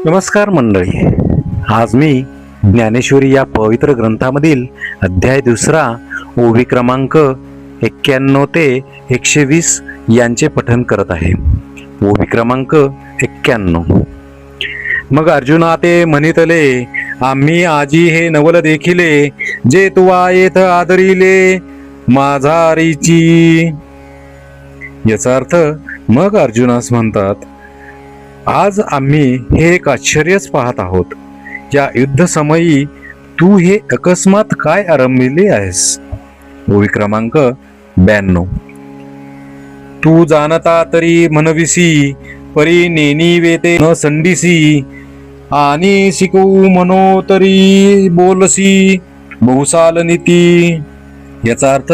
नमस्कार मंडळी. आज मी ज्ञानेश्वरी या पवित्र ग्रंथामधील अध्याय 2 ओवी क्रमांक 91 ते 120 यांचे पठन करत आहे. ओवी क्रमांक 91. मग अर्जुना ते म्हणितले, आम्ही आजी हे नवल देखिले, जे तुवा येथ आदरिले माझारीची. याचा अर्थ मग अर्जुनास म्हणतात, आज आम्ही हे एक आश्चर्यच पाहत आहोत. या युद्धसमयी तू हे अकस्मात काय आरंभिले आहेस. ओवी क्रमांक 92. तू जाणता तरी म्हणविसी, परी नेनी वेते न संडीसी, आणि शिकवू म्हणो तरी बोलसी बहुसाल नीती. याचा अर्थ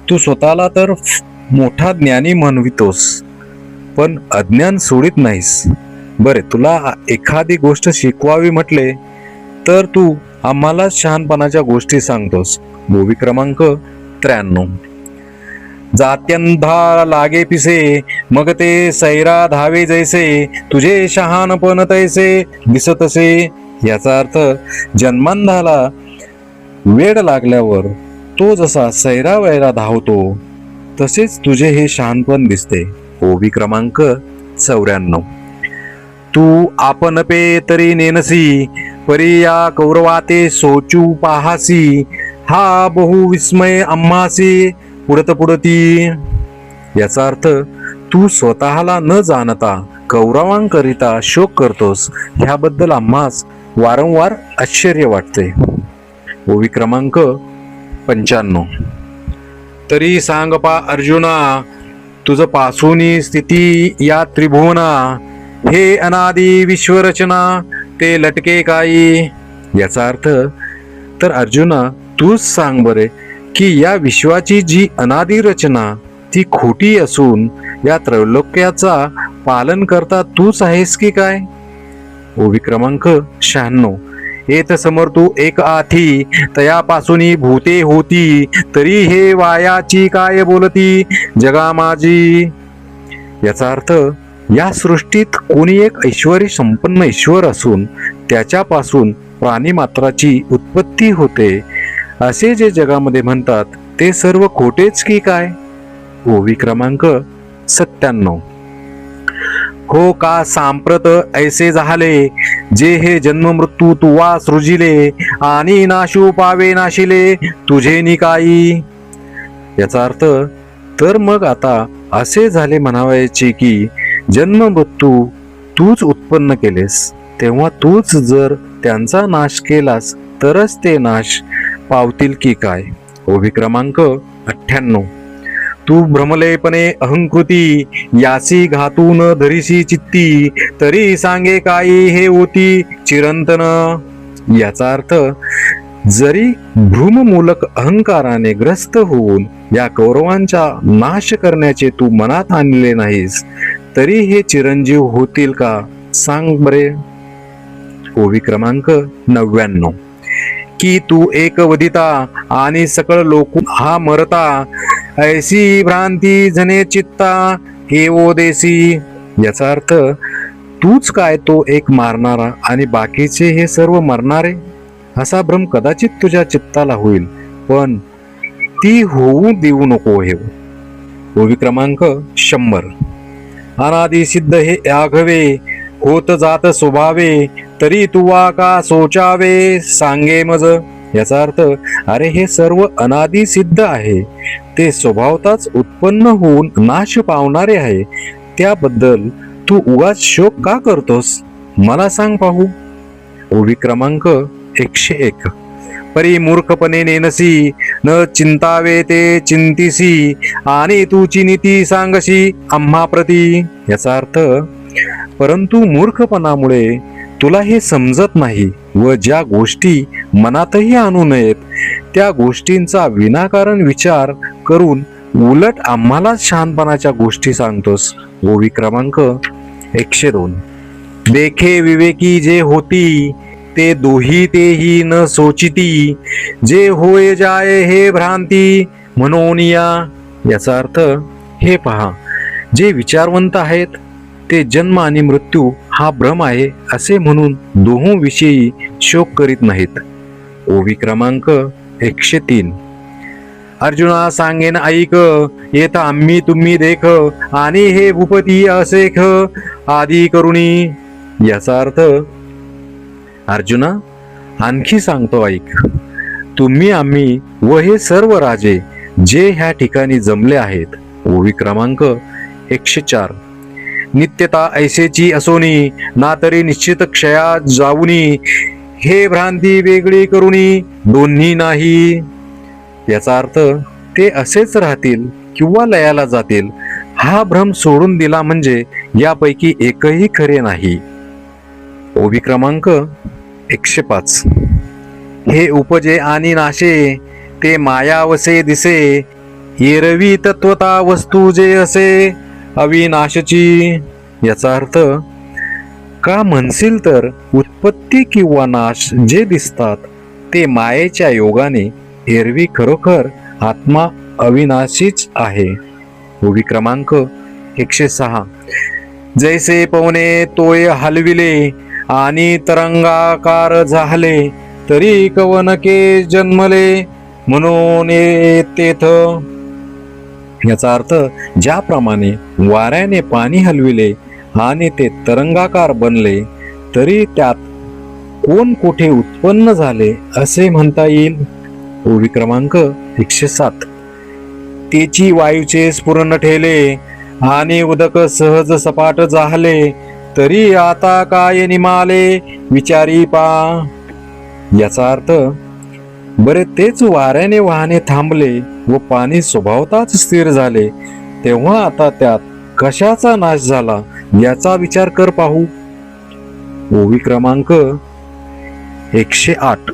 तू स्वतःला तर मोठा ज्ञानी म्हणवितोस, पण अज्ञान सोडित नाहीस. बरे, तुला एखादी गोष्ट शिकवावी म्हटले तर तू आम्हाला शहाणपणाच्या गोष्टी सांगतोस. ओवी क्रमांक 93. जात्यंधा लागे पिसे, मग ते सैरा धावे जैसे, तुझे शहाणपण तैसे दिसतसे. याचा अर्थ जन्मांधाला वेड लागल्यावर तो जसा सैरा वैरा धावतो तसेच तुझे हे शहाणपण दिसते. ओवी क्रमांक 94. तू आपण पे तरी नेनसी, परी या कौरवाते सोचू पाहासी, हा बहु विस्मय आम्हासी पुढती. याचा अर्थ तू स्वतःला न जाणता कौरवांकरिता शोक करतोस, ह्याबद्दल आम्हास वारंवार आश्चर्य वाटते. ओवी क्रमांक 95. तरी सांग पा अर्जुना, तुझ पासूनी स्थिती या त्रिभुवना, हे अनादि विश्वरचना ते लटके काही. याचा अर्थ तर अर्जुना तूच सांग बरे की या विश्वाची जी अनादि रचना ती खोटी असून या त्रैलोक्याचा पालन करता तूच आहेस की काय. ओवी क्रमांक 96. येत समर्थू एक आथी, तयापासून भूते होती, तरी हे वायाची काय बोलती जगा माझी. याचा अर्थ या सृष्टीत कोणी एक ऐश्वरी संपन्न ईश्वर असून त्याच्यापासून प्राणी मात्राची उत्पत्ती होते असे जे जगामध्ये म्हणतात ते सर्व खोटेच की काय. ओवी क्रमांक 97. हो का सांप्रत ऐसे झाले, जे हे जन्म मृत्यू तुवा सृजिले, आणि नाशू पावे नाशिले तुझे निकाई. याचा अर्थ तर मग आता असे झाले म्हणावायचे की जन्म मृत्यू तूच उत्पन्न केलेस, तेव्हा तूच जर त्यांचा नाश केलास तरच ते नाश पावतील की काय. ओवी क्रमांक 98. तू भ्रमलेपणे अहंकृती, यासी घातून धरिसी चित्ती, तरी सांगे काही हे होती चिरंतन. याचा अर्थ जरी भ्रूममूलक अहंकाराने ग्रस्त होऊन या कौरवांचा नाश करण्याचे तू मनात आणले नाहीस, तरी हे चिरंजीव होतील का सांग बरे. ओवी क्रमांक 99. की तू एक वदिता, आणि सकळ लोक हा मरता, ऐसी भ्रांती जने चित्ता हे ओ देसी. याचा अर्थ तूच काय तो एक मारणारा आणि बाकीचे हे सर्व मरणारे, असा भ्रम कदाचित तुझ्या चित्ताला होईल, पण ती होऊ देऊ नको हे. ओवी क्रमांक 100. अनादि सिद्ध हे आघवे, होत जात स्वभावे, तरी तुवा का सोचावे सांगे मज. याचा अर्थ अरे हे सर्व अनादि सिद्ध आहे, ते स्वभावताच उत्पन्न होऊन नाश पावणारे आहे, त्याबद्दल तू उगाच शोक का करतोस मला सांग पाहू. ओवी क्रमांक 101. परी मूर्खपणे नेनसी, न चिंतावे ते चिंतिसी, आणि तुची नीती सांगशी आम्हा प्रती. याचा अर्थ परंतु मूर्खपणामुळे तुला हे समजत नाही व ज्या गोष्टी मनातही आणू नयेत त्या गोष्टींचा विनाकारण विचार करून उलट आम्हाला शहाणपणाच्या गोष्टी सांगतोस. ओवी क्रमांक 102. देखे विवेकी जे होती, ते दोही तेही न सोचिती, जे होय जाय हे भ्रांती म्हणून या. याचा अर्थ हे पहा, जे विचारवंत आहेत ते जन्म आणि मृत्यू हा भ्रम आहे असे म्हणून दोहोंविषयी शोक करीत नाहीत. ओवी क्रमांक 103. अर्जुना सांगेन ऐक, येत आम्ही तुम्ही देख, आणि हे भूपती असेख आदी करुणी. याचा अर्थ, अर्जुना आणखी सांगतो ऐक, तुम्ही आम्ही व हे सर्व राजे जे ह्या ठिकाणी जमले आहेत. ओवी क्रमांक 104. नित्यता ऐसेची असोनी, ना तरी निश्चित क्षया जाऊनी, हे भ्रांती वेगळी करुणी दोन्ही नाही. याचा अर्थ, ते असेच राहतील किंवा लयाला जातील, हा भ्रम सोडून दिला म्हणजे यापैकी एकही खरे नाही. ओवी क्रमांक 105. हे उपजे आणि नाशे, ते मायावसे दिसे, एरवी तत्वता वस्तू जे असे अविनाशची. याचा अर्थ, का म्हणशील तर उत्पत्ती किंवा नाश जे दिसतात ते मायेच्या योगाने एरवी खरोखर आत्मा अविनाशीच आहे. ओवी क्रमांक 106. जैसे पवने तोय हलविले, आणि तरंगाकार झाले, तरी कवनके जन्मले, म्हणून येतेथ. याचा अर्थ, ज्याप्रमाणे वाऱ्याने पाणी हलविले आणि ते तरंगाकार बनले, तरी त्यात कोण कुठे उत्पन्न झाले असे म्हणता येईल. ओवी क्रमांक 107. तेची वायूचे स्फुरण ठेले, आणि उदक सहज सपाट झाले, तरी आता काय निमाले विचारी पा. याचा अर्थ, बरे तेच वाऱ्याने वाहने थांबले व पाणी स्वभावताच स्थिर झाले, तेव्हा आता त्यात कशाचा नाश झाला याचा विचार कर पाहू. ओवी क्रमांक 108.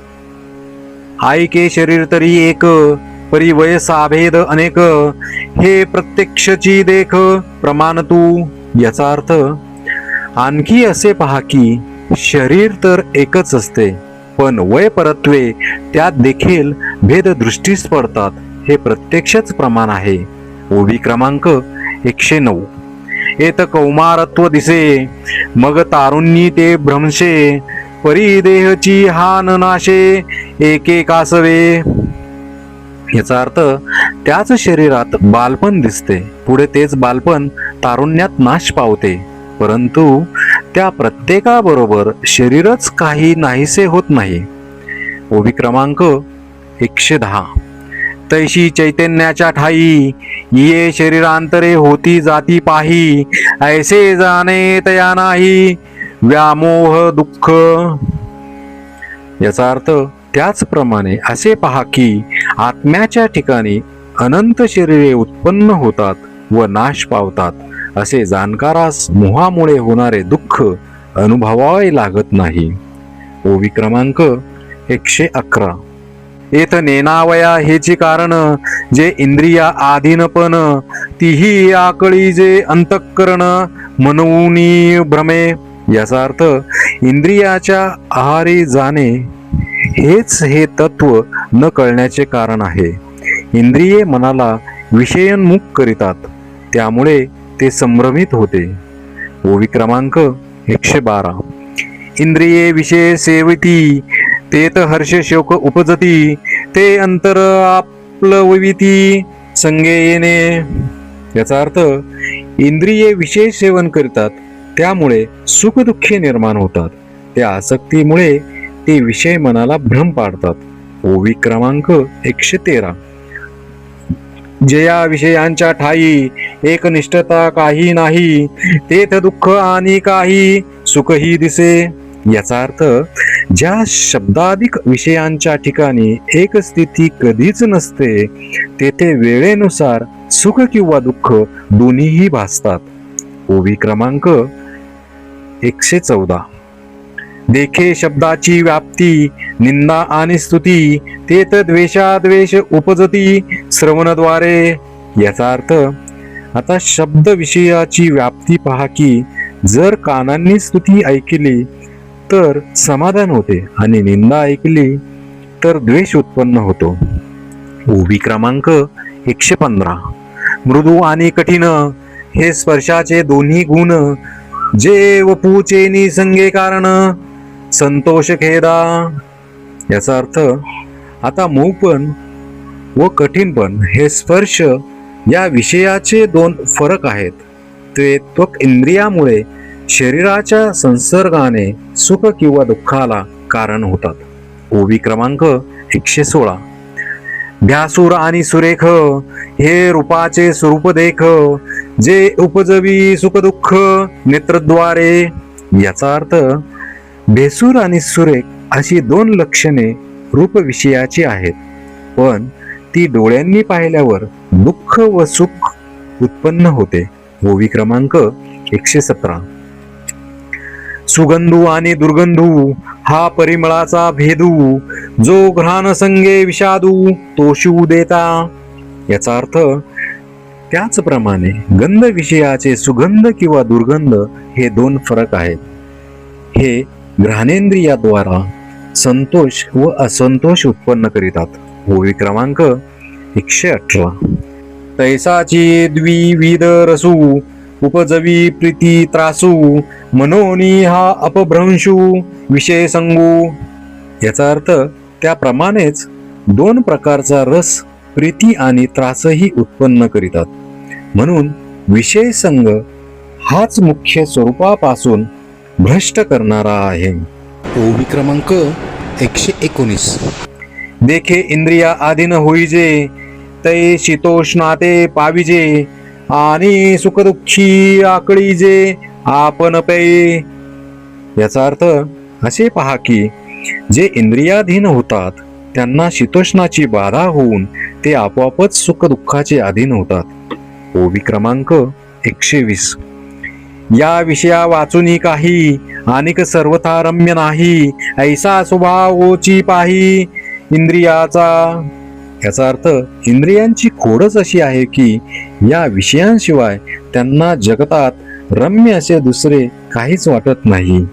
आयके शरीर तरी एक, परी वयसाभेद अनेक, हे प्रत्यक्षची देख प्रमाण तू. याचा अर्थ, आणखी असे पहा की शरीर तर एकच असते, पण वय परत्वे त्यात देखील भेद दृष्टीस पडतात, हे प्रत्यक्षच प्रमाण आहे. ओवी क्रमांक 109. येत कौमारत्व दिसे, मग तारुण्यी ते भ्रमशे, परी देहची हान नाशे एके कासवे. याचा अर्थ, त्याच शरीरात बालपण दिसते, पुढे तेच बालपण तारुण्यात नाश पावते, परंतु त्या प्रत्येकाबरोबर शरीरच काही नाहीसे होत नाही. ओवी क्रमांक 110. तैशी चैतन्याच्या ठाई, ये शरीरांतरे होती जाती पाही, ऐसे जाणे तया नाही व्यामोह दुःख. याचा अर्थ, त्याचप्रमाणे असे पहा की आत्म्याच्या ठिकाणी अनंत शरीरे उत्पन्न होतात व नाश पावतात, असे जाणकारास मोहामुळे होणारे दुःख अनुभवावे लागत नाही. ओवी क्रमांक 111. येथ नेनावया हेची कारण, जे इंद्रिया आधीनपण, तीही आकळी जे अंतःकरण, म्हणून भ्रमे. याचा अर्थ, इंद्रियाच्या आहारी जाणे हेच हे तत्व न कळण्याचे कारण आहे. इंद्रिये मनाला विषयोन्मुख करीतात, त्यामुळे ते संभ्रमित होते. ओवी क्रमांक 112. इंद्रिये विषय सेविती, तेत हर्ष शोक उपजती, ते अंतर आपलविती संगे येणे. याचा अर्थ, इंद्रिये विषय सेवन करतात, त्यामुळे सुख दुःखे निर्माण होतात, त्या आसक्तीमुळे ते विषय मनाला भ्रम पाडतात. ओवी क्रमांक 113. जया विषयांच्या ठाई, एकनिष्ठता काही नाही, तेथ दुःख आणि काही सुखही दिसे. याचा अर्थ, ज्या शब्दाधिक विषयांच्या ठिकाणी एक स्थिती कधीच नसते, तेथे वेळेनुसार सुख किंवा दुःख दोन्हीही भासतात. ओवी क्रमांक 114. देखे शब्दाची व्याप्ती, निंदा आणि स्तुती, तेथ द्वेषाद्वेष उपजती श्रवणद्वारे. याचा अर्थ, आता शब्द विषयाची व्याप्ती पहा की जर कानांनी स्तुती ऐकली तर समाधान होते आणि निंदा ऐकली तर द्वेष उत्पन्न होतो. ओवी क्रमांक 115. मृदू आणि कठीण, हे स्पर्शाचे दोन्ही गुण, जे वपूचे निसंगे कारण संतोष खेदा. याचा अर्थ आता मऊपण व कठीणपण हे स्पर्श या विषयाचे दोन फरक आहेत. ते त्वक इंद्रियामुळे शरीराच्या संसर्गाने सुख किंवा दुःखाला कारण होतात. ओवी क्रमांक 116. भ्यासूर आणि सुरेख हे रूपाचे स्वरूप देख, जे उपजवी सुख दुःख नेत्रद्वारे. याचा अर्थ भेसूर आणि सुरेख अशी दोन लक्षणे रूप विषयाची आहेत, पण ती डोळ्यांनी पाहिल्यावर दुःख व सुख उत्पन्न होते. ओवी क्रमांक 117. सुगंधू आणि दुर्गंधू हा परिमळाचा भेदू, जो घ्राण संगे विषादू तो शिव देता. याचा अर्थ त्याचप्रमाणे गंध विषयाचे सुगंध किंवा दुर्गंध हे दोन फरक आहेत. हे घ्राणेंद्रियाद्वारा संतोष व असंतोष उत्पन्न करीतात. ओवी क्रमांक 118. तैसाची द्विविध रसू, उपजवी प्रीती त्रासू, मनोनी हा अपभ्रंशू विषय संगू. याचा अर्थ त्याप्रमाणेच दोन प्रकारचा रस प्रीती आणि त्रासही उत्पन्न करीतात, म्हणून विषय संग हाच मुख्य स्वरूपापासून भ्रष्ट करणारा आहे. ओवी क्रमांक 119. देखे इंद्रिया आधीन होईजे, तै शीतोष्णाते पाविजे, आणि सुखदुःखी आकळीजे आपण पै. याचा अर्थ असे पहा की जे इंद्रियाधीन होतात त्यांना शीतोष्णाची बाधा होऊन ते आपोआपच सुख दुःखाचे अधीन होतात. ओवी क्रमांक 120. या विषया वाचुनी काही, अनिक सर्वथा रम्य नाही, ऐसा स्वभावोची पाही इंद्रियाचा. याचा अर्थ इंद्रियांची खोडच अशी आहे की या विषयांशिवाय त्यांना जगतात रम्य असे दुसरे काहीच वाटत नाही.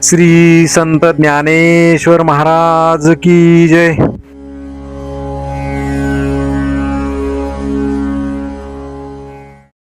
श्री संत ज्ञानेश्वर महाराज की जय.